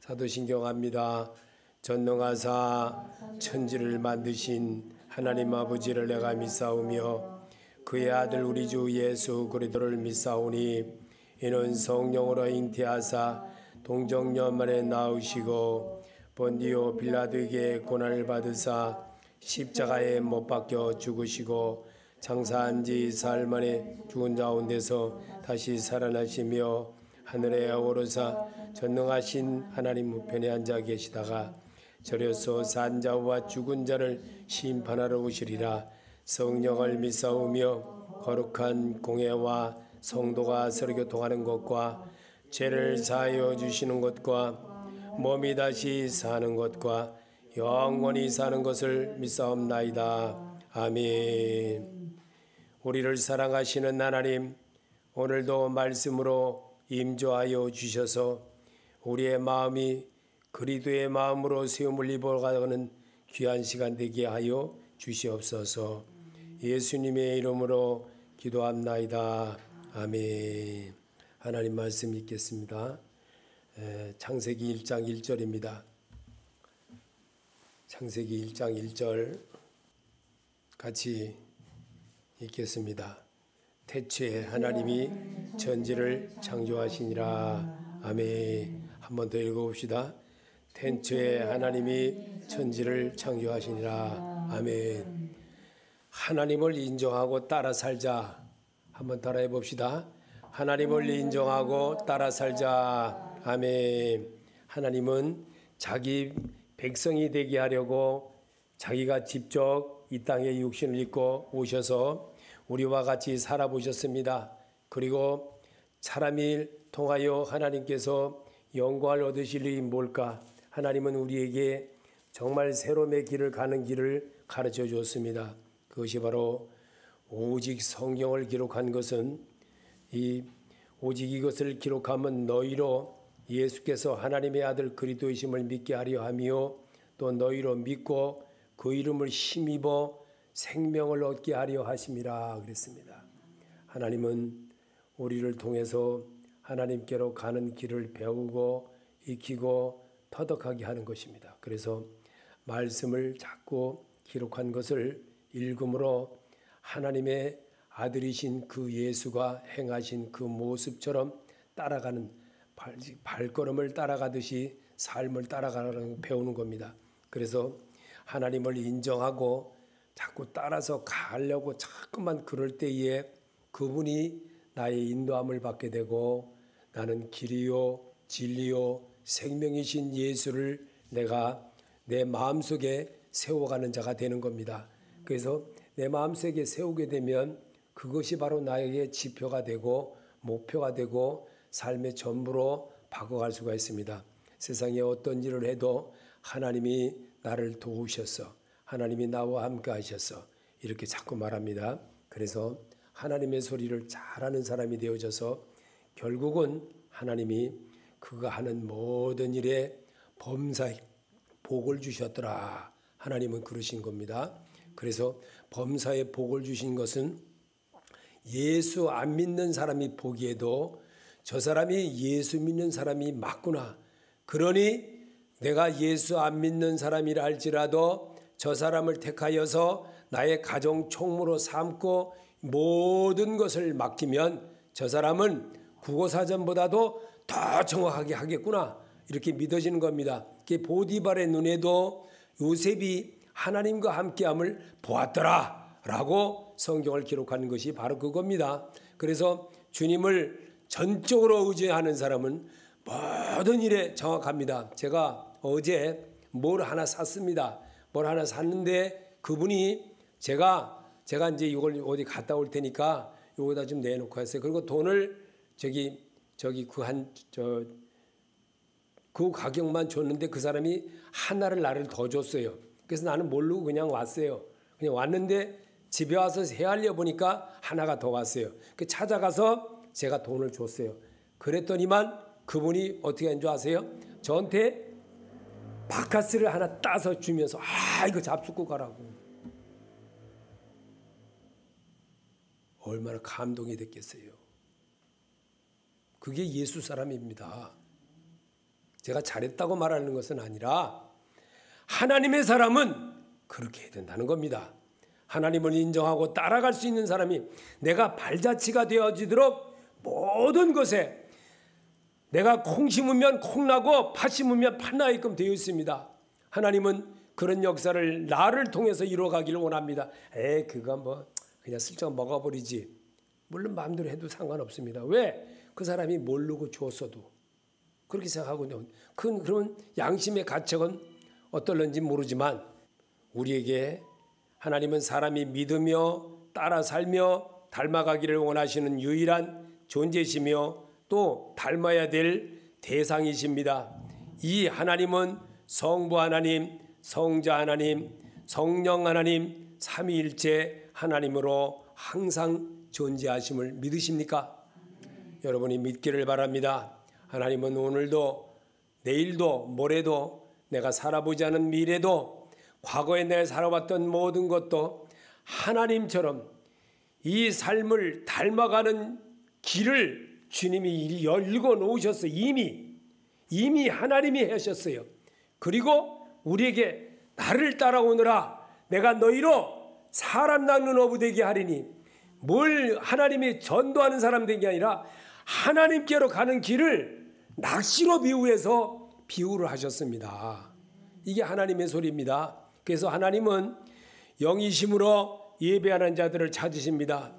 사도신경합니다. 전능하사 천지를 만드신 하나님 아버지를 내가 믿사오며 그의 아들 우리 주 예수 그리스도를 믿사오니 이는 성령으로 잉태하사 동정녀만에 낳으시고 본디오 빌라도에게 고난을 받으사 십자가에 못 박혀 죽으시고 장사한 지 사흘 만에 죽은 자 가운데서 다시 살아나시며 하늘에 오르사 전능하신 하나님 우편에 앉아 계시다가 저려서 산 자와 죽은 자를 심판하러 오시리라. 성령을 믿사오며 거룩한 공회와 성도가 서로 교통하는 것과 죄를 사하여 주시는 것과 몸이 다시 사는 것과 영원히 사는 것을 믿사옵나이다. 아멘. 우리를 사랑하시는 하나님, 오늘도 말씀으로 임조하여 주셔서 우리의 마음이 그리스도의 마음으로 세움을 입어가는 귀한 시간 되게 하여 주시옵소서. 예수님의 이름으로 기도합나이다. 아멘. 하나님 말씀 읽겠습니다. 창세기 1장 1절입니다. 창세기 1장 1절 같이 읽겠습니다. 태초에 하나님이 천지를 창조하시니라. 아멘. 한 번 더 읽어봅시다. 태초에 하나님이 천지를 창조하시니라. 아멘. 하나님을 인정하고 따라 살자. 한번 따라해 봅시다. 하나님을 인정하고 따라 살자. 아멘. 하나님은 자기 백성이 되게 하려고 자기가 직접 이 땅에 육신을 입고 오셔서 우리와 같이 살아보셨습니다. 그리고 사람을 통하여 하나님께서 영광을 얻으실 일이 뭘까? 하나님은 우리에게 정말 새로움의 길을 가는 길을 가르쳐 주었습니다. 그것이 바로 오직 성경을 기록한 것은 오직 이것을 기록하면 너희로 예수께서 하나님의 아들 그리스도이심을 믿게 하려 하며 또 너희로 믿고 그 이름을 힘입어 생명을 얻게 하려 하심이라 그랬습니다. 하나님은 우리를 통해서 하나님께로 가는 길을 배우고 익히고 터득하게 하는 것입니다. 그래서 말씀을 자꾸 기록한 것을 읽음으로 하나님의 아들이신 그 예수가 행하신 그 모습처럼 따라가는 발걸음을 따라가듯이 삶을 따라가는 배우는 겁니다. 그래서 하나님을 인정하고 자꾸 따라서 가려고 자꾸만 그럴 때에 그분이 나의 인도함을 받게 되고 나는 길이요 진리요 생명이신 예수를 내가 내 마음속에 세워가는 자가 되는 겁니다. 그래서 내 마음속에 세우게 되면 그것이 바로 나에게 지표가 되고 목표가 되고 삶의 전부로 바꿔갈 수가 있습니다. 세상에 어떤 일을 해도 하나님이 나를 도우셨어. 하나님이 나와 함께 하셨어. 이렇게 자꾸 말합니다. 그래서 하나님의 소리를 잘하는 사람이 되어져서 결국은 하나님이 그가 하는 모든 일에 범사에 복을 주셨더라. 하나님은 그러신 겁니다. 그래서 범사에 복을 주신 것은 예수 안 믿는 사람이 보기에도 저 사람이 예수 믿는 사람이 맞구나. 그러니 내가 예수 안 믿는 사람이라 할지라도 저 사람을 택하여서 나의 가정 총무로 삼고 모든 것을 맡기면 저 사람은 국어사전보다도 더 정확하게 하겠구나. 이렇게 믿어지는 겁니다. 보디발의 눈에도 요셉이 하나님과 함께함을 보았더라 라고 성경을 기록하는 것이 바로 그겁니다. 그래서 주님을 전적으로 의지하는 사람은 모든 일에 정확합니다. 제가 어제 뭘 하나 샀습니다. 뭘 하나 샀는데 그분이 제가 이제 이걸 어디 갔다 올 테니까 요거다 좀 내놓고 했어요. 그리고 돈을 그 가격만 줬는데 그 사람이 하나를 나를 더 줬어요. 그래서 나는 모르고 그냥 왔어요. 그냥 왔는데 집에 와서 헤아려 보니까 하나가 더 왔어요. 그 찾아가서 제가 돈을 줬어요. 그랬더니만 그분이 어떻게 한 줄 아세요? 저한테 바카스를 하나 따서 주면서 이거 잡수고 가라고. 얼마나 감동이 됐겠어요. 그게 예수 사람입니다. 제가 잘했다고 말하는 것은 아니라 하나님의 사람은 그렇게 해야 된다는 겁니다. 하나님을 인정하고 따라갈 수 있는 사람이 내가 발자취가 되어지도록 모든 것에 내가 콩 심으면 콩 나고 팥 심으면 팥 나게끔 되어 있습니다. 하나님은 그런 역사를 나를 통해서 이루어가기를 원합니다. 그거 뭐 그냥 슬쩍 먹어버리지. 물론 마음대로 해도 상관없습니다. 왜? 그 사람이 모르고 주었어도 그렇게 생각하거든요. 그런 양심의 가책은 어떨는지 모르지만 우리에게 하나님은 사람이 믿으며 따라 살며 닮아가기를 원하시는 유일한 존재시며 또 닮아야 될 대상이십니다. 이 하나님은 성부 하나님, 성자 하나님, 성령 하나님, 삼위일체 하나님으로 항상 존재하심을 믿으십니까? 여러분이 믿기를 바랍니다. 하나님은 오늘도 내일도 모레도 내가 살아보지 않은 미래도 과거에 내가 살아왔던 모든 것도 하나님처럼 이 삶을 닮아가는 길을 주님이 열고 놓으셨어요. 이미 하나님이 하셨어요. 그리고 우리에게 나를 따라오느라 내가 너희로 사람 낚는 어부 되게 하리니, 뭘 하나님이 전도하는 사람 된 게 아니라 하나님께로 가는 길을 낚시로 비유를 하셨습니다. 이게 하나님의 소리입니다. 그래서 하나님은 영이심으로 예배하는 자들을 찾으십니다.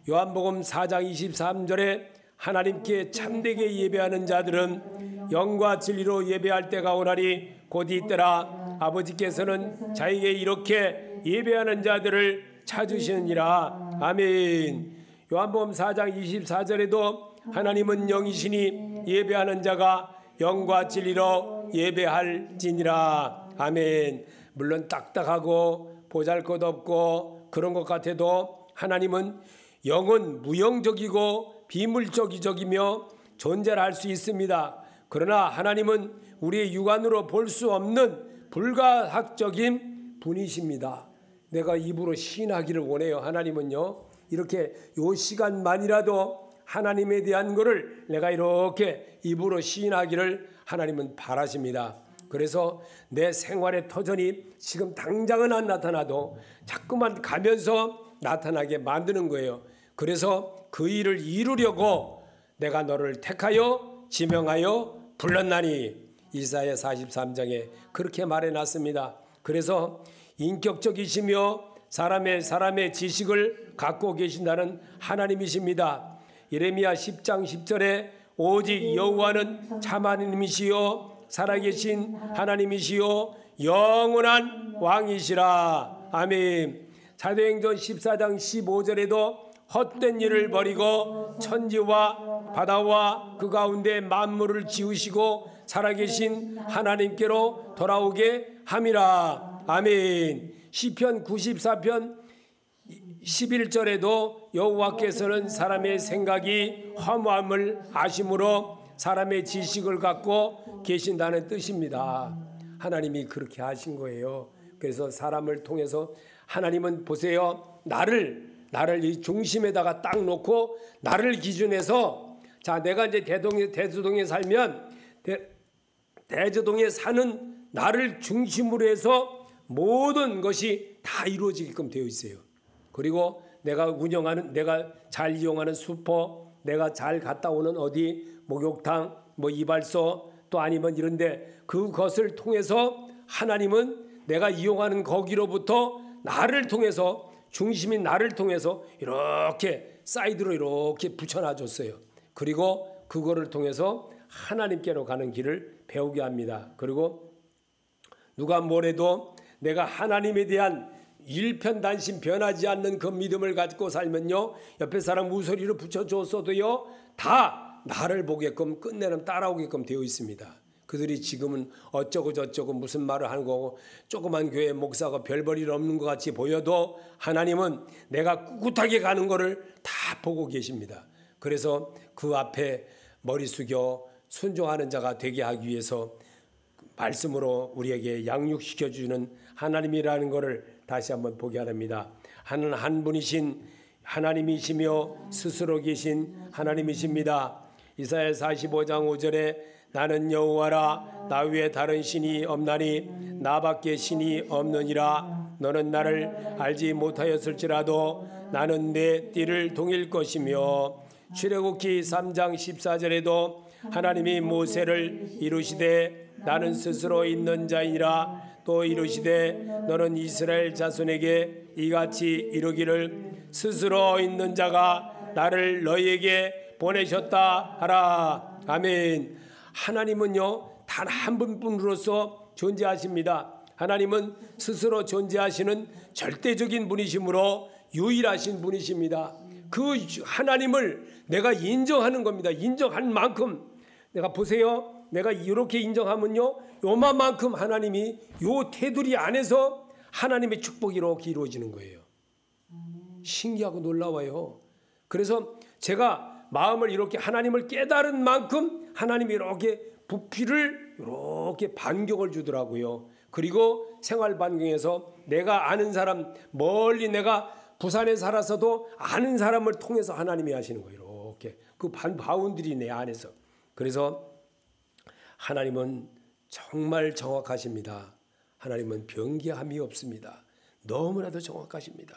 요한복음 4장 23절에 하나님께 참되게 예배하는 자들은 영과 진리로 예배할 때가 오나니 곧 이때라. 아버지께서는 자에게 이렇게 예배하는 자들을 찾으시느니라. 아멘. 요한복음 4장 24절에도 하나님은 영이시니 예배하는 자가 영과 진리로 예배할지니라. 아멘. 물론 딱딱하고 보잘것없고 그런 것 같아도 하나님은 영은 무형적이고 비물적이며 존재를 할 수 있습니다. 그러나 하나님은 우리의 육안으로 볼 수 없는 불가학적인 분이십니다. 내가 입으로 시인하기를 원해요. 하나님은요, 이렇게 요 시간만이라도 하나님에 대한 것을 내가 이렇게 입으로 시인하기를 하나님은 바라십니다. 그래서 내 생활의 터전이 지금 당장은 안 나타나도 자꾸만 가면서 나타나게 만드는 거예요. 그래서 그 일을 이루려고 내가 너를 택하여 지명하여 불렀나니, 이사야 43장에 그렇게 말해놨습니다. 그래서 인격적이시며 사람의 지식을 갖고 계신다는 하나님이십니다. 예레미야 10장 10절에 오직 여호와는 참 하나님이시요 살아계신 하나님이시요 영원한 왕이시라. 아멘. 사도행전 14장 15절에도 헛된 일을 버리고 천지와 바다와 그 가운데 만물을 지으시고 살아계신 하나님께로 돌아오게 함이라. 아멘. 시편 94편 11절에도 여호와께서는 사람의 생각이 허무함을 아심으로 사람의 지식을 갖고 계신다는 뜻입니다. 하나님이 그렇게 하신 거예요. 그래서 사람을 통해서 하나님은 보세요. 나를 이 중심에다가 딱 놓고 나를 기준해서, 자, 내가 이제 대주동에 살면 대주동에 사는 나를 중심으로 해서 모든 것이 다 이루어지게끔 되어 있어요. 그리고 내가 운영하는, 내가 잘 이용하는 슈퍼, 내가 잘 갔다 오는 어디 목욕탕, 뭐 이발소, 또 아니면 이런데 그것을 통해서 하나님은 내가 이용하는 거기로부터 나를 통해서, 중심인 나를 통해서 이렇게 사이드로 이렇게 붙여놔줬어요. 그리고 그거를 통해서 하나님께로 가는 길을 배우게 합니다. 그리고 누가 뭐래도 내가 하나님에 대한 일편단심 변하지 않는 그 믿음을 가지고 살면요, 옆에 사람 우소리를 붙여줬어도요 다 나를 보게끔 끝내는 따라오게끔 되어 있습니다. 그들이 지금은 어쩌고 저쩌고 무슨 말을 하는 거고 조그만 교회 목사가 별 볼 일 없는 것 같이 보여도 하나님은 내가 꿋꿋하게 가는 거를 다 보고 계십니다. 그래서 그 앞에 머리 숙여 순종하는 자가 되게 하기 위해서 말씀으로 우리에게 양육시켜주는 하나님이라는 것을 다시 한번 보게 합니다. 하나는 한 분이신 하나님이시며 스스로 계신 하나님이십니다. 이사야 45장 5절에 나는 여호와라. 나 외에 다른 신이 없나니 나밖에 신이 없느니라. 너는 나를 알지 못하였을지라도 나는 내 띠를 동일 것이며. 출애굽기 3장 14절에도 하나님이 모세를 이루시되 나는 스스로 있는 자이니라. 또 이루시되 너는 이스라엘 자손에게 이같이 이르기를 스스로 있는 자가 나를 너희에게 보내셨다 하라. 아멘. 하나님은요 단 한 분뿐으로서 존재하십니다. 하나님은 스스로 존재하시는 절대적인 분이시므로 유일하신 분이십니다. 그 하나님을 내가 인정하는 겁니다. 인정한 만큼 내가 보세요. 내가 이렇게 인정하면요 요만큼 하나님이 요 테두리 안에서 하나님의 축복이 이렇게 이루어지는 거예요. 신기하고 놀라워요. 그래서 제가 마음을 이렇게 하나님을 깨달은 만큼 하나님이 이렇게 부피를 이렇게 반경을 주더라고요. 그리고 생활 반경에서 내가 아는 사람, 멀리 내가 부산에 살아서도 아는 사람을 통해서 하나님이 하시는 거예요. 이렇게 그 바운드리 내 안에서. 그래서 하나님은 정말 정확하십니다. 하나님은 변개함이 없습니다. 너무나도 정확하십니다.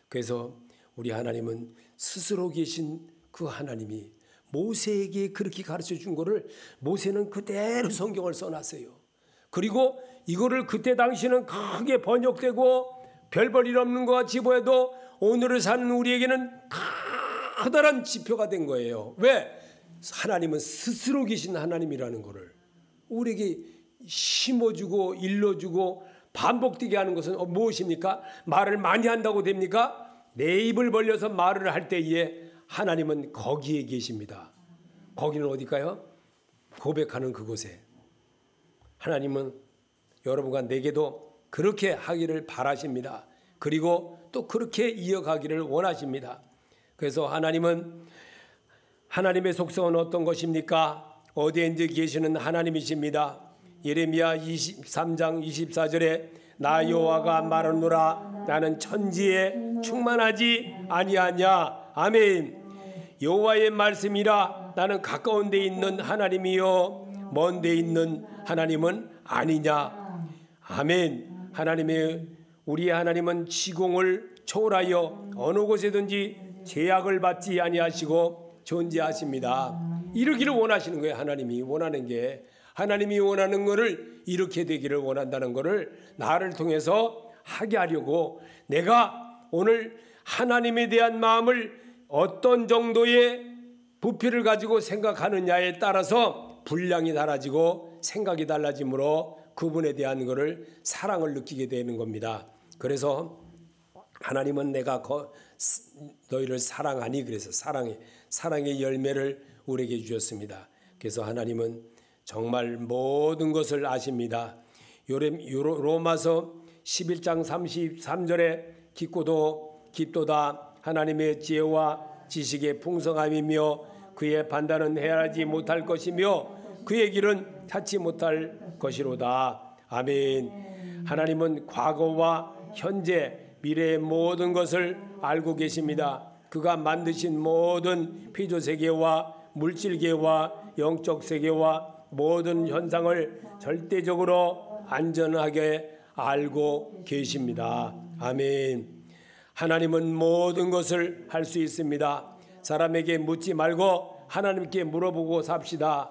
그래서 우리 하나님은 스스로 계신 그 하나님이 모세에게 그렇게 가르쳐 준 거를 모세는 그대로 성경을 써놨어요. 그리고 이거를 그때 당시는 크게 번역되고 별 볼 일 없는 것 같이 보여도 오늘을 사는 우리에게는 커다란 지표가 된 거예요. 왜? 하나님은 스스로 계신 하나님이라는 거를 우리에게 심어주고 일러주고 반복되게 하는 것은 무엇입니까? 말을 많이 한다고 됩니까? 내 입을 벌려서 말을 할 때에 하나님은 거기에 계십니다. 거기는 어딜까요? 고백하는 그곳에. 하나님은 여러분과 내게도 그렇게 하기를 바라십니다. 그리고 또 그렇게 이어가기를 원하십니다. 그래서 하나님은 하나님의 속성은 어떤 것입니까? 어디엔지 계시는 하나님이십니다. 예레미야 23장 24절에 나 여호와가 말하노라 나는 천지에 충만하지 아니하냐. 아멘. 여호와의 말씀이라 나는 가까운 데 있는 하나님이요 먼 데 있는 하나님은 아니냐. 아멘. 우리 하나님은 지공을 초월하여 어느 곳에든지 제약을 받지 아니하시고 존재하십니다. 이러기를 원하시는 거예요. 하나님이 원하는 게. 하나님이 원하는 것을 이렇게 되기를 원한다는 것을 나를 통해서 하게 하려고 내가 오늘 하나님에 대한 마음을 어떤 정도의 부피를 가지고 생각하느냐에 따라서 분량이 달라지고 생각이 달라지므로 그분에 대한 것을 사랑을 느끼게 되는 겁니다. 그래서 하나님은 내가 너희를 사랑하니 그래서 사랑의 열매를 우리에게 주셨습니다. 그래서 하나님은 정말 모든 것을 아십니다. 로마서 11장 33절에 깊도다 하나님의 지혜와 지식의 풍성함이며 그의 판단은 헤아리지 못할 것이며 그의 길은 찾지 못할 것이로다. 아멘. 하나님은 과거와 현재 미래의 모든 것을 알고 계십니다. 그가 만드신 모든 피조세계와 물질계와 영적 세계와 모든 현상을 절대적으로 안전하게 알고 계십니다. 아멘. 하나님은 모든 것을 할 수 있습니다. 사람에게 묻지 말고 하나님께 물어보고 삽시다.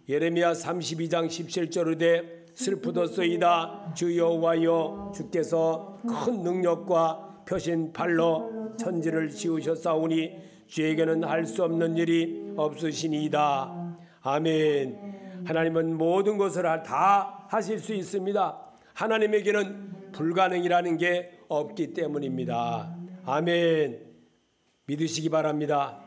예레미야 32장 17절에 슬프도소이다 주 여호와여 주께서 큰 능력과 펴신 팔로 천지를 지으셨사오니 주에게는 할 수 없는 일이 없으시니이다. 아멘. 하나님은 모든 것을 다 하실 수 있습니다. 하나님에게는 불가능이라는 게 없기 때문입니다. 아멘. 믿으시기 바랍니다.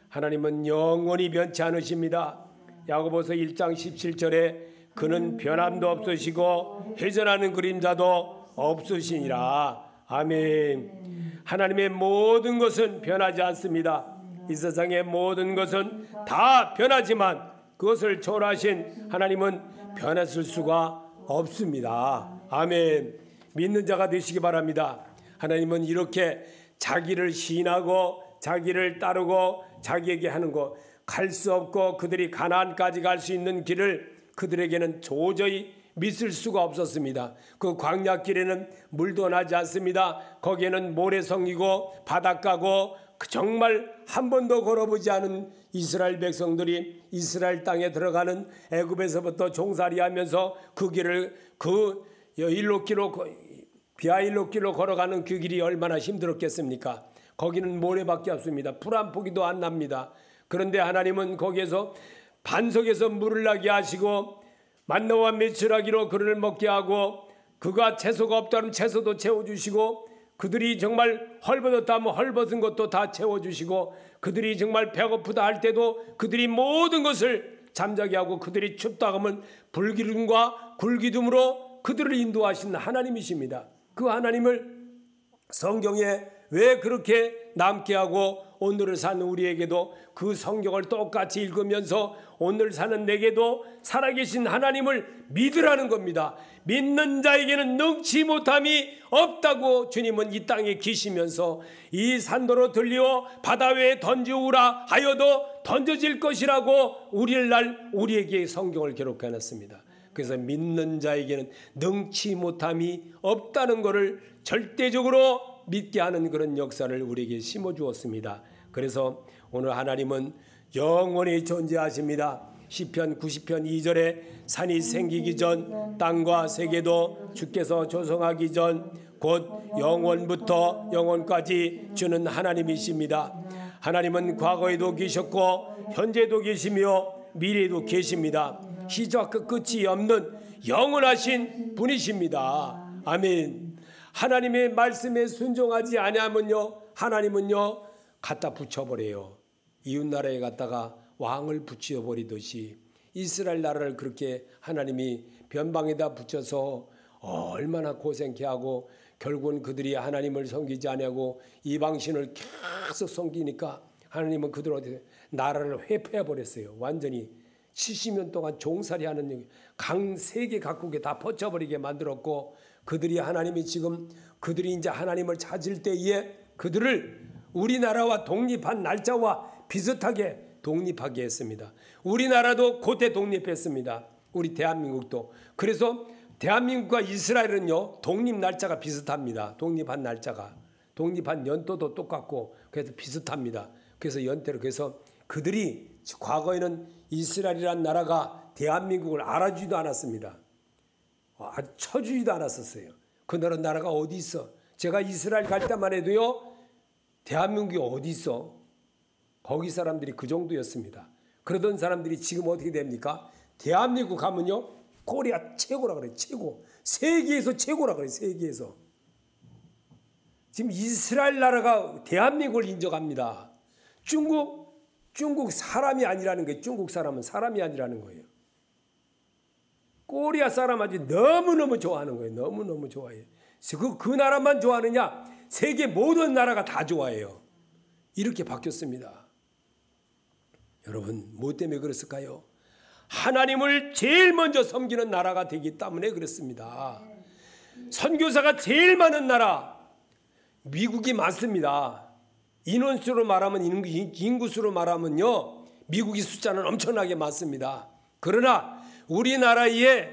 하나님은 영원히 변치 않으십니다. 야고보서 1장 17절에 그는 변함도 없으시고 회전하는 그림자도 없으시니라. 아멘. 하나님의 모든 것은 변하지 않습니다. 이 세상의 모든 것은 다 변하지만 그것을 초월하신 하나님은 변했을 수가 없습니다. 아멘. 믿는 자가 되시기 바랍니다. 하나님은 이렇게 자기를 시인하고 자기를 따르고 자기에게 하는 것 갈 수 없고 그들이 가나안까지 갈 수 있는 길을 그들에게는 도저히 믿을 수가 없었습니다. 그 광야길에는 물도 나지 않습니다. 거기에는 모래성이고 바닷가고 정말 한 번도 걸어보지 않은 이스라엘 백성들이 이스라엘 땅에 들어가는 애굽에서부터 종살이하면서 그 길을 비아일로길로 걸어가는 그 길이 얼마나 힘들었겠습니까? 거기는 모래밖에 없습니다. 풀 한 포기도 안 납니다. 그런데 하나님은 거기에서 반석에서 물을 나게 하시고 만나와 메추라기로 그를 먹게 하고 그가 채소가 없다면 채소도 채워주시고 그들이 정말 헐벗었다 하면 헐벗은 것도 다 채워주시고 그들이 정말 배고프다 할 때도 그들이 모든 것을 잠자게 하고 그들이 춥다 하면 불기둥과 굴기둥으로 그들을 인도하신 하나님이십니다. 그 하나님을 성경에 왜 그렇게 남게 하고 오늘을 사는 우리에게도 그 성경을 똑같이 읽으면서 오늘 사는 내게도 살아계신 하나님을 믿으라는 겁니다. 믿는 자에게는 능치 못함이 없다고 주님은 이 땅에 계시면서 이 산도로 들리어 바다 위에 던지우라 하여도 던져질 것이라고 우리에게 성경을 기록해 놨습니다. 그래서 믿는 자에게는 능치 못함이 없다는 것을 절대적으로 믿게 하는 그런 역사를 우리에게 심어주었습니다. 그래서 오늘 하나님은 영원히 존재하십니다. 시편 90편 2절에 산이 생기기 전 땅과 세계도 주께서 조성하기 전 곧 영원부터 영원까지 주는 하나님이십니다. 하나님은 과거에도 계셨고 현재도 계시며 미래에도 계십니다. 시작과 끝이 없는 영원하신 분이십니다. 아멘. 하나님의 말씀에 순종하지 아니하면요 하나님은요 갖다 붙여버려요. 이웃나라에 갔다가 왕을 붙여버리듯이 이스라엘 나라를 그렇게 하나님이 변방에다 붙여서 얼마나 고생케 하고 결국은 그들이 하나님을 섬기지 아니하고 이방신을 계속 섬기니까 하나님은 그들 어디 나라를 회폐해버렸어요. 완전히 70년 동안 종살이하는 강 세계 각국에 다 퍼쳐버리게 만들었고 그들이 하나님이 지금 그들이 이제 하나님을 찾을 때에 그들을 우리나라와 독립한 날짜와 비슷하게 독립하게 했습니다. 우리나라도 그때 독립했습니다. 우리 대한민국도. 그래서 대한민국과 이스라엘은요 독립 날짜가 비슷합니다. 독립한 날짜가 독립한 연도도 똑같고 그래서 비슷합니다. 그래서 연대로 그래서 그들이 과거에는 이스라엘이라는 나라가 대한민국을 알아주지도 않았습니다. 쳐주지도 않았었어요. 그 나라가 어디 있어? 제가 이스라엘 갈 때만 해도요 대한민국이 어디 있어? 거기 사람들이 그 정도였습니다. 그러던 사람들이 지금 어떻게 됩니까? 대한민국 가면요 코리아 최고라 그래요. 최고. 세계에서 최고라 그래요. 세계에서. 지금 이스라엘 나라가 대한민국을 인정합니다. 중국 사람이 아니라는 거예요. 중국 사람은 사람이 아니라는 거예요. 코리아 사람 아주 너무너무 좋아하는 거예요. 너무너무 좋아해요. 그 나라만 좋아하느냐? 세계 모든 나라가 다 좋아해요. 이렇게 바뀌었습니다. 여러분 뭐 때문에 그랬을까요? 하나님을 제일 먼저 섬기는 나라가 되기 때문에 그렇습니다. 선교사가 제일 많은 나라 미국이 많습니다. 인원수로 말하면 인구수로 말하면요 미국이 숫자는 엄청나게 많습니다. 그러나 우리나라의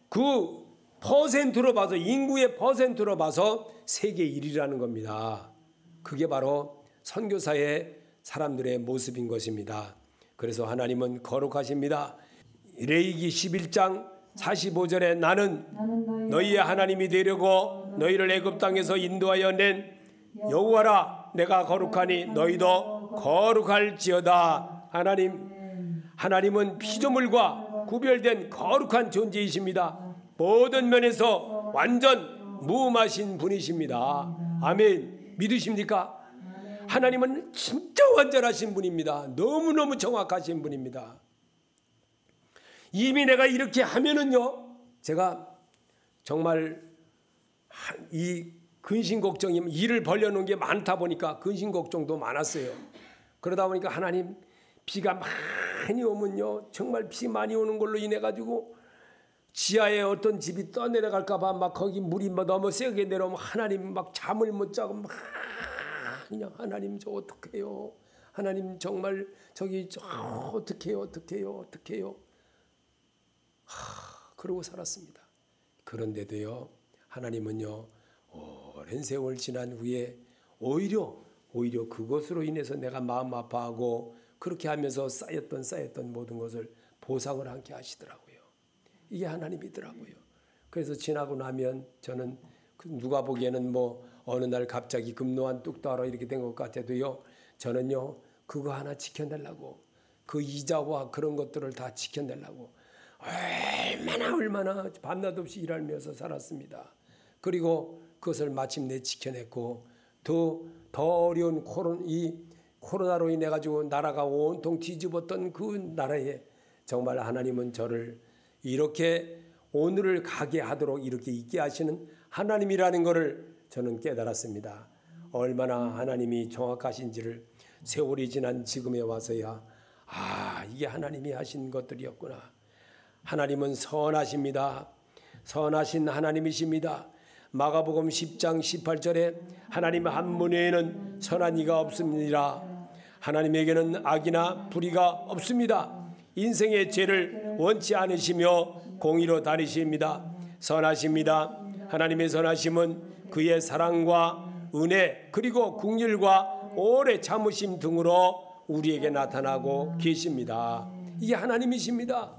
그 퍼센트로 봐서 인구의 퍼센트로 봐서 세계 1위라는 겁니다. 그게 바로 선교사의 사람들의 모습인 것입니다. 그래서 하나님은 거룩하십니다. 레위기 11장 45절에 나는 너희의 하나님이 되려고 너희를 애굽 땅에서 인도하여 낸 여호와라 내가 거룩하니 너희도 거룩할지어다. 하나님은 피조물과 구별된 거룩한 존재이십니다. 모든 면에서 완전 무음하신 분이십니다. 아멘. 믿으십니까? 하나님은 진짜 완전하신 분입니다. 너무너무 정확하신 분입니다. 이미 내가 이렇게 하면은요 제가 정말 이 근심 걱정이 일을 벌려놓은 게 많다 보니까 근심 걱정도 많았어요. 그러다 보니까 하나님 비가 많이 오면요 정말 비 많이 오는 걸로 인해 가지고 지하에 어떤 집이 떠내려갈까 봐 막 거기 물이 너무 세게 내려오면 하나님 막 잠을 못 자고 막 그냥 하나님 저 어떡해요? 하나님 정말 저기 어떡해요. 그러고 살았습니다. 그런데도요, 하나님은요, 오랜 세월 지난 후에 오히려 그것으로 인해서 내가 마음 아파하고 그렇게 하면서 쌓였던 모든 것을 보상을 함께 하시더라고요. 이게 하나님이더라고요. 그래서 지나고 나면 저는 누가 보기에는 어느 날 갑자기 금노한 뚝따라 이렇게 된 것 같아도요, 저는요 그거 하나 지켜내려고, 그 이자와 그런 것들을 다 지켜내려고 얼마나 밤낮 없이 일하면서 살았습니다. 그리고 그것을 마침내 지켜냈고, 더 어려운 코로나로 인해 가지고 나라가 온통 뒤집었던 그 나라에 정말 하나님은 저를 이렇게 오늘을 가게 하도록 이렇게 있게 하시는 하나님이라는 것을 저는 깨달았습니다. 얼마나 하나님이 정확하신지를 세월이 지난 지금에 와서야 이게 하나님이 하신 것들이었구나. 하나님은 선하십니다. 선하신 하나님이십니다. 마가복음 10장 18절에 하나님 한 분에는 선한 이가 없습니다. 하나님에게는 악이나 불의가 없습니다. 인생의 죄를 원치 않으시며 공의로 다니십니다. 선하십니다. 하나님의 선하심은 그의 사랑과 은혜 그리고 긍휼과 오래 참으심 등으로 우리에게 나타나고 계십니다. 이게 하나님이십니다.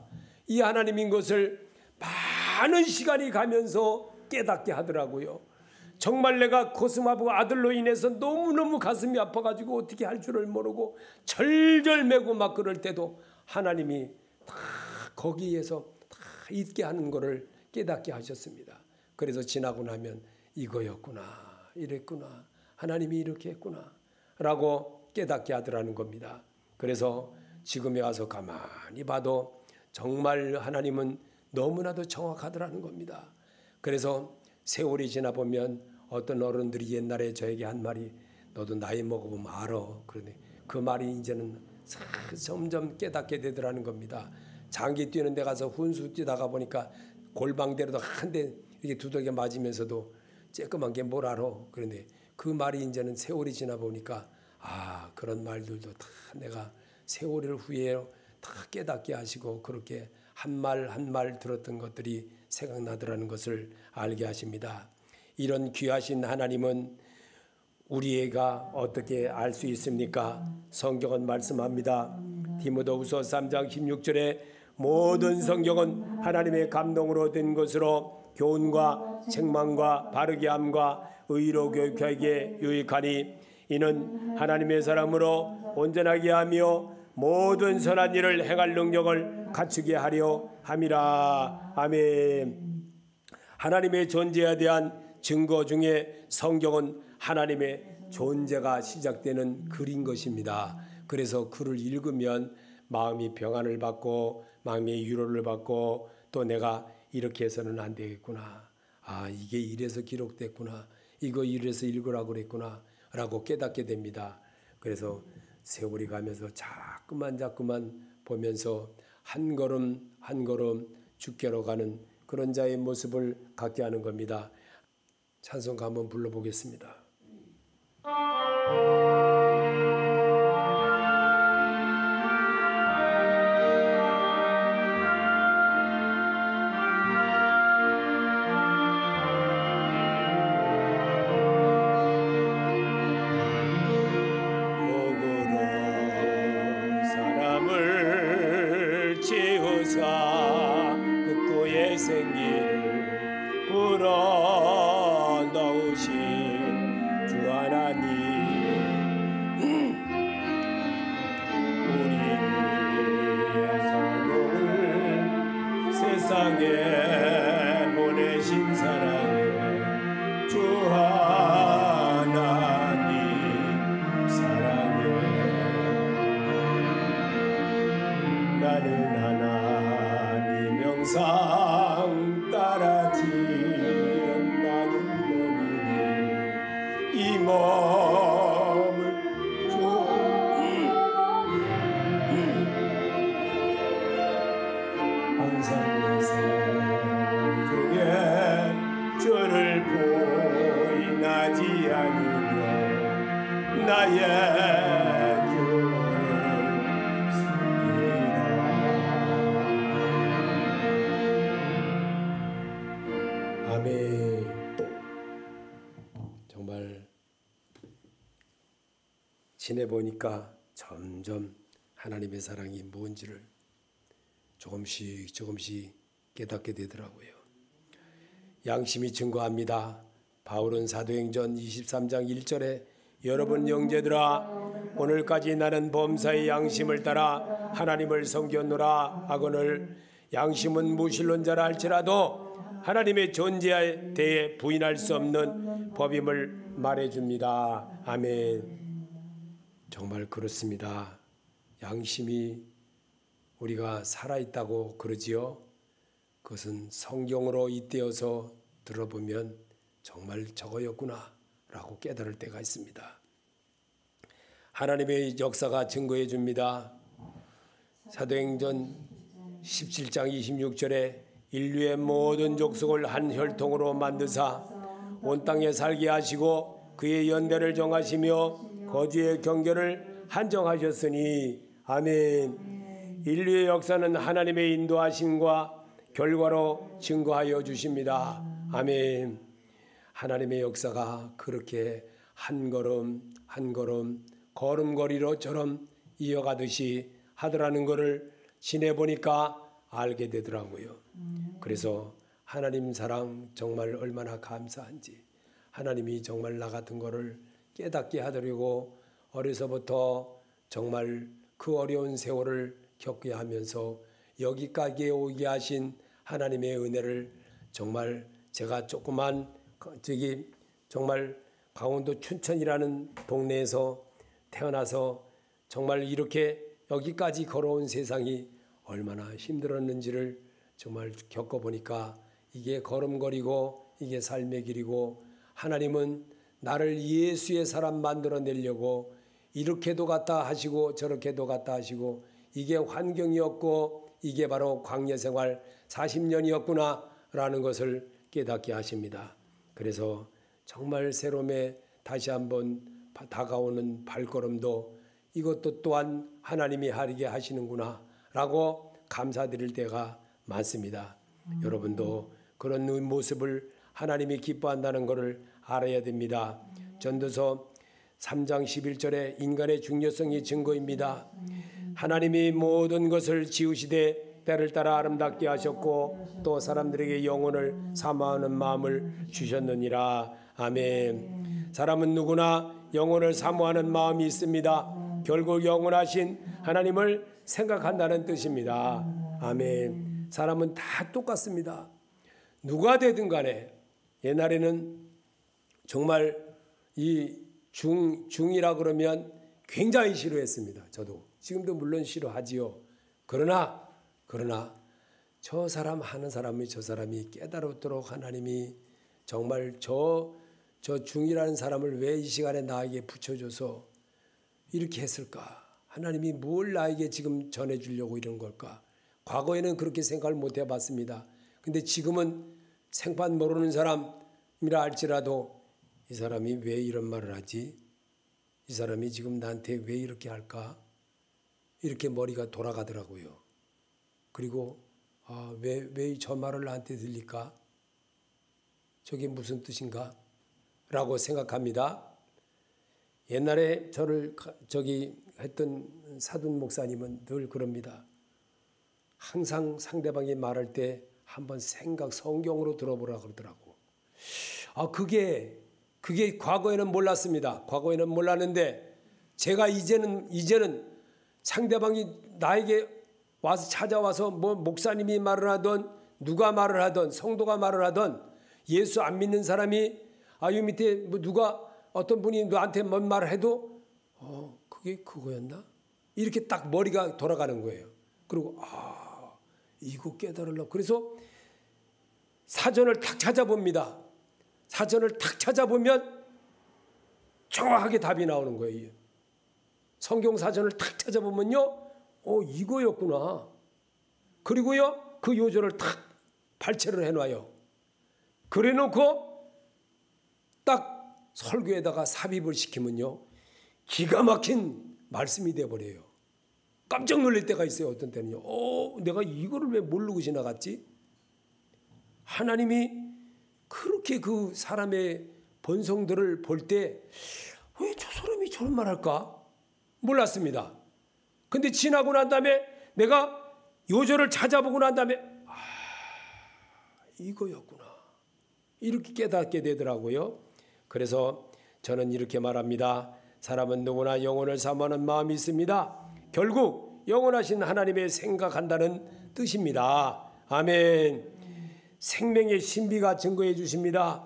이 하나님인 것을 많은 시간이 가면서 깨닫게 하더라고요. 정말 내가 고슴하고 아들로 인해서 너무너무 가슴이 아파가지고 어떻게 할 줄을 모르고 절절매고 막 그럴 때도 하나님이 다 거기에서 다 있게 하는 것을 깨닫게 하셨습니다. 그래서 지나고 나면 이거였구나, 이랬구나, 하나님이 이렇게 했구나 라고 깨닫게 하더라는 겁니다. 그래서 지금에 와서 가만히 봐도 정말 하나님은 너무나도 정확하더라는 겁니다. 그래서 세월이 지나 보면 어떤 어른들이 옛날에 저에게 한 말이, 너도 나이 먹어보면 알아. 그런데 그 말이 이제는 점점 깨닫게 되더라는 겁니다. 장기 뛰는 데 가서 훈수 뛰다가 보니까 골방대로도 한 대 이렇게 두들겨 맞으면서도 쬐끄만 게 뭘 알아. 그런데 그 말이 이제는 세월이 지나 보니까 그런 말들도 다 내가 세월을 후에 다 깨닫게 하시고 그렇게 한 말 한 말 들었던 것들이 생각나더라는 것을 알게 하십니다. 이런 귀하신 하나님은 우리가 어떻게 알 수 있습니까? 성경은 말씀합니다. 디모데후서 3장 16절에 모든 성경은 하나님의 감동으로 된 것으로 교훈과 책망과 바르게 함과 의로 교육하기에 유익하니 이는 하나님의 사람으로 온전하게 하며 모든 선한 일을 행할 능력을 갖추게 하려 함이라. 아멘. 하나님의 존재에 대한 증거 중에 성경은 하나님의 존재가 시작되는 글인 것입니다. 그래서 글을 읽으면 마음이 평안을 받고 마음의 위로를 받고 또 내가 이렇게 해서는 안 되겠구나. 이게 이래서 기록됐구나. 이거 이래서 읽으라고 그랬구나 라고 깨닫게 됩니다. 그래서 세월이 가면서 자꾸만 보면서 한 걸음 한 걸음 주께로 가는 그런 자의 모습을 갖게 하는 겁니다. 찬송가 한번 불러보겠습니다. 생기를 불어넣으신 주 하나님, 우리의 사랑을 세상에 보내신 사랑의 주 하나님 사랑해. 나는 하나님 명상 따라 지었나는 몸이니 이 몸을 항상 내 생활 중에 주를 보인하지 않으며 나의 주 아멘. 정말 지내보니까 점점 하나님의 사랑이 뭔지를 조금씩 깨닫게 되더라고요. 양심이 증거합니다. 바울은 사도행전 23장 1절에 여러분 형제들아 오늘까지 나는 범사의 양심을 따라 하나님을 섬겼노라 하거늘 양심은 무신론자라 할지라도 하나님의 존재에 대해 부인할 수 없는 법임을 말해줍니다. 아멘. 정말 그렇습니다. 양심이 우리가 살아있다고 그러지요. 그것은 성경으로 잇대어서 들어보면 정말 저거였구나 라고 깨달을 때가 있습니다. 하나님의 역사가 증거해 줍니다. 사도행전 17장 26절에 인류의 모든 족속을 한 혈통으로 만드사 온 땅에 살게 하시고 그의 연대를 정하시며 거주의 경계를 한정하셨으니 아멘. 인류의 역사는 하나님의 인도하심과 결과로 증거하여 주십니다. 아멘. 하나님의 역사가 그렇게 한 걸음 한 걸음 걸음걸이로처럼 이어가듯이 하더라는 것을 지내보니까 알게 되더라고요. 그래서 하나님 사랑 정말 얼마나 감사한지 하나님이 정말 나 같은 거를 깨닫게 하더라고 어려서부터 정말 그 어려운 세월을 겪게 하면서 여기까지 오게 하신 하나님의 은혜를 정말 제가 조그만 정말 강원도 춘천이라는 동네에서 태어나서 정말 이렇게 여기까지 걸어온 세상이 얼마나 힘들었는지를 정말 겪어보니까 이게 걸음걸이고 이게 삶의 길이고 하나님은 나를 예수의 사람 만들어내려고 이렇게도 갔다 하시고 저렇게도 갔다 하시고 이게 환경이었고 이게 바로 광야 생활 40년이었구나라는 것을 깨닫게 하십니다. 그래서 정말 새로움에 다시 한번 다가오는 발걸음도 이것도 또한 하나님이 하게 하시는구나 라고 감사드릴 때가 많습니다. 여러분도 그런 모습을 하나님이 기뻐한다는 것을 알아야 됩니다. 전도서 3장 11절에 인간의 중요성이 증거입니다. 하나님이 모든 것을 지으시되 때를 따라 아름답게 하셨고 또 사람들에게 영혼을 사모하는 마음을 주셨느니라. 아멘. 사람은 누구나 영혼을 사모하는 마음이 있습니다. 결국 영원하신 하나님을 생각한다는 뜻입니다. 아멘. 사람은 다 똑같습니다. 누가 되든 간에 옛날에는 정말 이 중이라 그러면 굉장히 싫어했습니다. 저도 지금도 물론 싫어하지요. 그러나 저 사람 하는 사람이 저 사람이 깨달았도록 하나님이 정말 저 중이라는 사람을 왜 이 시간에 나에게 붙여줘서 이렇게 했을까? 하나님이 뭘 나에게 지금 전해주려고 이런 걸까? 과거에는 그렇게 생각을 못 해봤습니다. 근데 지금은 생판 모르는 사람이라 할지라도 이 사람이 왜 이런 말을 하지? 이 사람이 지금 나한테 왜 이렇게 할까? 이렇게 머리가 돌아가더라고요. 그리고 왜 저 말을 나한테 들릴까? 저게 무슨 뜻인가? 라고 생각합니다. 옛날에 저를 했던 사돈 목사님은 늘 그럽니다. 항상 상대방이 말할 때 한번 성경으로 들어보라 그러더라고. 그게 과거에는 몰랐습니다. 과거에는 몰랐는데 제가 이제는 상대방이 나에게 와서 찾아와서 뭐 목사님이 말을 하던 누가 말을 하던 성도가 말을 하던 예수 안 믿는 사람이 요 밑에 뭐 누가 어떤 분이 너한테 뭔 말을 해도 그게 그거였나? 이렇게 딱 머리가 돌아가는 거예요. 그리고 이거 깨달으려고 그래서 사전을 탁 찾아봅니다. 사전을 탁 찾아보면 정확하게 답이 나오는 거예요. 성경 사전을 탁 찾아보면요. 이거였구나. 그리고요. 그 요절을 탁 발췌를 해놔요. 그래놓고 딱 설교에다가 삽입을 시키면요. 기가 막힌 말씀이 돼버려요. 깜짝 놀랄 때가 있어요. 어떤 때는요. 내가 이거를 왜 모르고 지나갔지? 하나님이 그렇게 그 사람의 본성들을 볼 때 왜 저 사람이 저런 말 할까? 몰랐습니다. 근데 지나고 난 다음에 내가 요절을 찾아보고 난 다음에 이거였구나. 이렇게 깨닫게 되더라고요. 그래서 저는 이렇게 말합니다. 사람은 누구나 영혼을 사모하는 마음이 있습니다. 결국 영원하신 하나님의 생각한다는 뜻입니다. 아멘. 생명의 신비가 증거해 주십니다.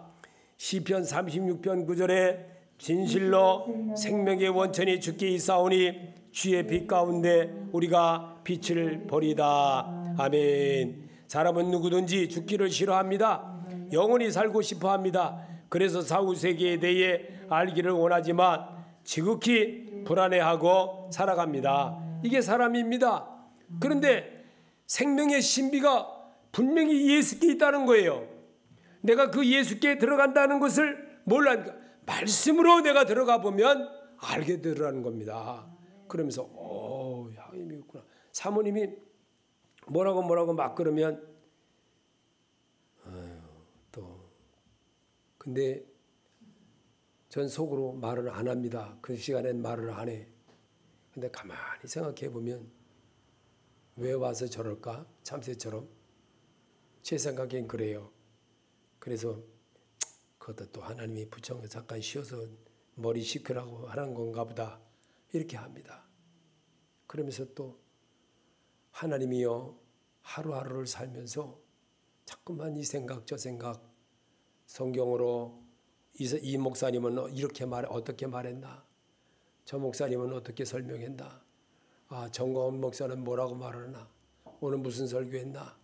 시편 36편 9절에 진실로 생명의 원천이 주께 있사오니 주의 빛 가운데 우리가 빛을 보리다. 아멘. 사람은 누구든지 죽기를 싫어합니다. 영원히 살고 싶어합니다. 그래서 사후세계에 대해 알기를 원하지만 지극히 불안해하고 살아갑니다. 이게 사람입니다. 그런데 생명의 신비가 분명히 예수께 있다는 거예요. 내가 그 예수께 들어간다는 것을 몰라니까 말씀으로 내가 들어가 보면 알게 되라는 겁니다. 그러면서 하나님이 있구나. 사모님이 뭐라고 막 그러면 또 근데 전 속으로 말을 안 합니다. 그 시간엔 말을 안 해. 근데 가만히 생각해 보면 왜 와서 저럴까? 참새처럼. 제 생각엔 그래요. 그래서 그것도 또 하나님이 부정을 잠깐 쉬어서 머리 식히라고 하는 건가 보다. 이렇게 합니다. 그러면서 또 하나님이요 하루하루를 살면서 자꾸만 이 생각 저 생각 성경으로 이 목사님은 이렇게 어떻게 말했나? 저 목사님은 어떻게 설명했나? 정광훈 목사는 뭐라고 말하나? 오늘 무슨 설교했나?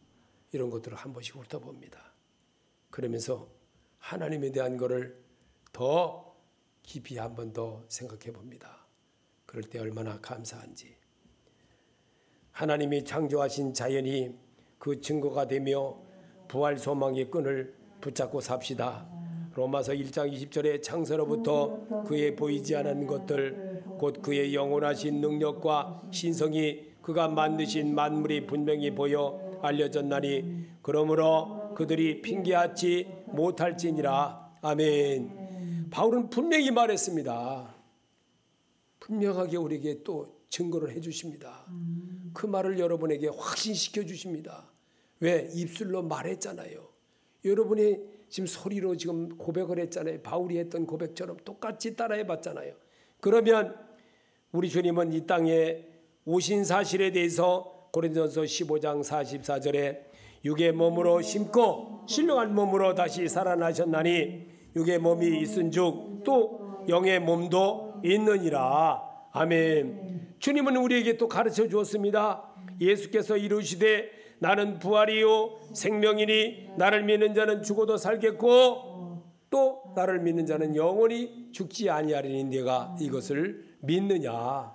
이런 것들을 한 번씩 훑어봅니다. 그러면서 하나님에 대한 것을 더 깊이 한 번 더 생각해 봅니다. 그럴 때 얼마나 감사한지. 하나님이 창조하신 자연이 그 증거가 되며 부활 소망의 끈을 붙잡고 삽시다. 로마서 1장 20절에 창세로부터 그의 보이지 않은 것들 곧 그의 영원하신 능력과 신성이 그가 만드신 만물이 분명히 보여 알려졌나니 그러므로 그들이 핑계하지 못할지니라. 아멘. 바울은 분명히 말했습니다. 분명하게 우리에게 또 증거를 해주십니다. 그 말을 여러분에게 확신시켜 주십니다. 왜? 입술로 말했잖아요. 여러분이 지금 소리로 지금 고백을 했잖아요. 바울이 했던 고백처럼 똑같이 따라해봤잖아요. 그러면 우리 주님은 이 땅에 오신 사실에 대해서 고린도전서 15장 44절에 육의 몸으로 심고 신령한 몸으로 다시 살아나셨나니 육의 몸이 있은즉 또 영의 몸도 있느니라. 아멘. 주님은 우리에게 또 가르쳐 주었습니다. 예수께서 이르시되 나는 부활이요 생명이니 나를 믿는 자는 죽어도 살겠고 또 나를 믿는 자는 영원히 죽지 아니하리니 내가 이것을 믿느냐.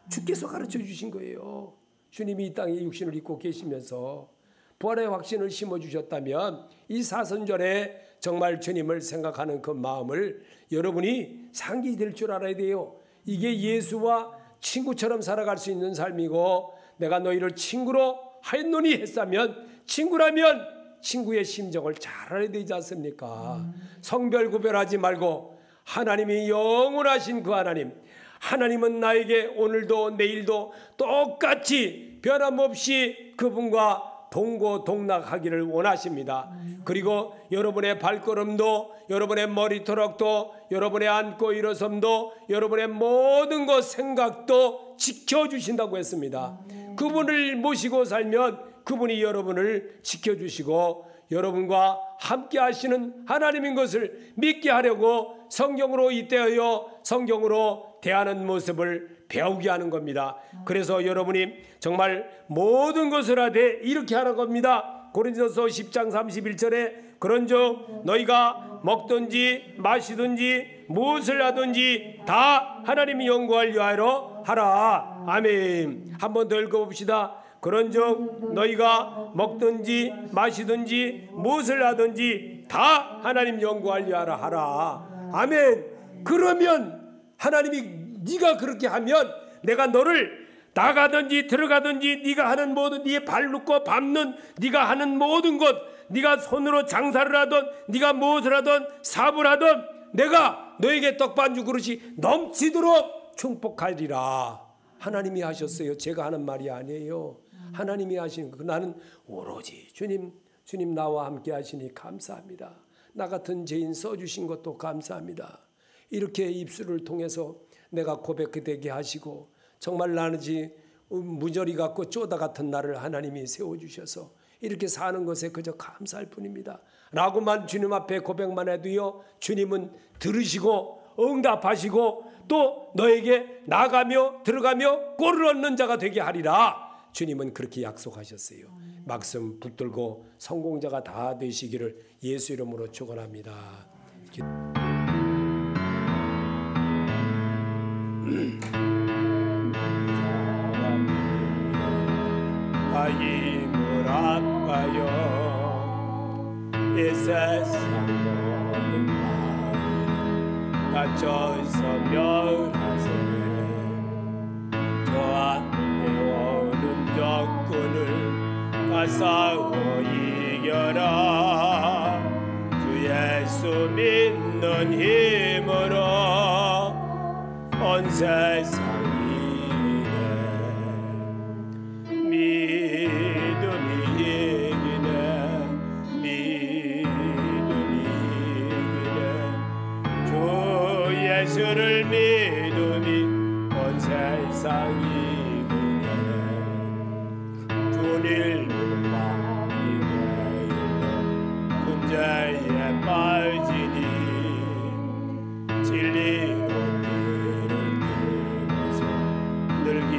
주께서 가르쳐 주신 거예요. 주님이 이 땅에 육신을 입고 계시면서 부활의 확신을 심어주셨다면 이 사순절에 정말 주님을 생각하는 그 마음을 여러분이 상기될 줄 알아야 돼요. 이게 예수와 친구처럼 살아갈 수 있는 삶이고 내가 너희를 친구로 하였노니 했다면 친구라면 친구의 심정을 잘 알아야 되지 않습니까? 성별 구별하지 말고 하나님이 영원하신 그 하나님은 나에게 오늘도 내일도 똑같이 변함없이 그분과 동고동락하기를 원하십니다. 그리고 여러분의 발걸음도 여러분의 머리토락도 여러분의 앉고 일어섬도 여러분의 모든 것 생각도 지켜주신다고 했습니다. 그분을 모시고 살면 그분이 여러분을 지켜주시고 여러분과 함께 하시는 하나님인 것을 믿게 하려고 성경으로 잇대어 성경으로 대하는 모습을 배우게 하는 겁니다. 그래서 여러분이 정말 모든 것을 하되 이렇게 하는 겁니다. 고린도서 10장 31절에 그런즉 너희가 먹든지 마시든지 무엇을 하든지 다 하나님이 영광을 위하여 하라. 아멘. 한 번 더 읽어봅시다. 그런즉 너희가 먹든지 마시든지 무엇을 하든지 다 하나님 영광을 위하여 하라. 아멘. 그러면 하나님이 네가 그렇게 하면 내가 너를 나가든지 들어가든지 네가 하는 모든 네 발 놓고 밟는 네가 하는 모든 것 네가 손으로 장사를 하던 네가 무엇을 하던 사업을 하던 내가 너에게 떡반죽 그릇이 넘치도록 축복하리라. 하나님이 하셨어요. 제가 하는 말이 아니에요. 하나님이 하시는 거. 나는 오로지 주님 나와 함께 하시니 감사합니다. 나 같은 죄인 써주신 것도 감사합니다. 이렇게 입술을 통해서 내가 고백되게 하시고 정말 나는지 무저리 같고 쪼다 같은 나를 하나님이 세워주셔서 이렇게 사는 것에 그저 감사할 뿐입니다. 라고만 주님 앞에 고백만 해도요, 주님은 들으시고 응답하시고 또 너에게 나가며 들어가며 꼴을 얻는 자가 되게 하리라. 주님은 그렇게 약속하셨어요. 말씀 붙들고 성공자가 다 되시기를 예수 이름으로 축원합니다. 힘을 아파요. 이 세상 모든 마음 갇혀서 멸하세. 저한테 오는 적군을 다 싸워 이겨라. 주 예수 믿는 힘으로 온 세상이 믿음이 이기네. 주 예수를 믿음이 온 세상이 이기네. 주님을 맡기게 문제에 빠지니 진리로 길을 뛰면서 늘기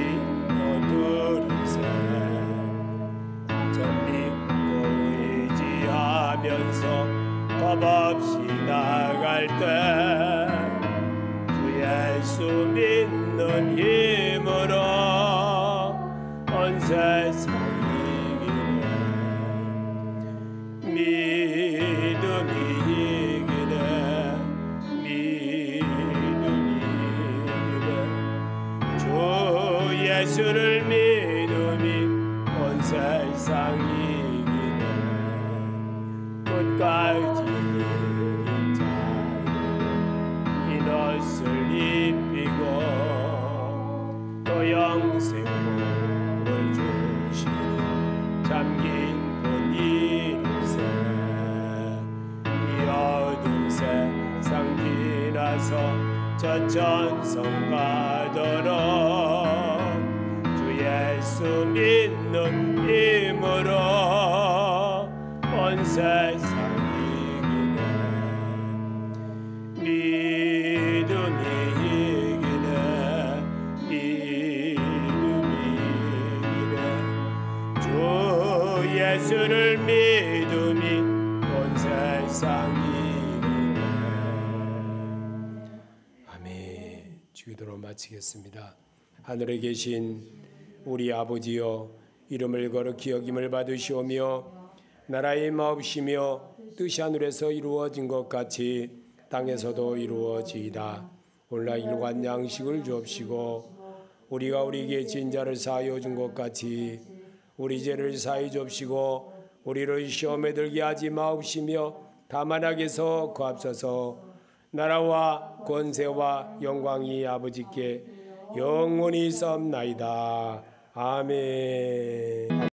겁없이 나갈 때 주 예수 믿는 힘으로 온 세상이 이기네. 믿음이 이기네. 주 예수를 믿음이 온 세상이 끝까지 이것을 입히고 또 영생복을 주시니 잠긴 분 이루세. 이 어두운 세상 지나서 저 천성 가도록 주 예수 믿는 힘으로 온 세상이 이기네. 믿음이 이기네. 주 예수를 믿음이 온 세상이 이기네. 아멘. 기도로 마치겠습니다. 하늘에 계신 우리 아버지여, 이름을 걸어 기억임을 받으시오며 나라의 마옵시며 뜻이 하늘에서 이루어진 것 같이 땅에서도 이루어지이다. 오늘날 일관 양식을 주옵시고 우리가 우리에게 진 자를 사하여 준 것 같이 우리 죄를 사하여 주옵시고 우리를 시험에 들게 하지 마옵시며 다만 악에서 구하옵소서. 나라와 권세와 영광이 아버지께 영원히 있사옵나이다. 아멘.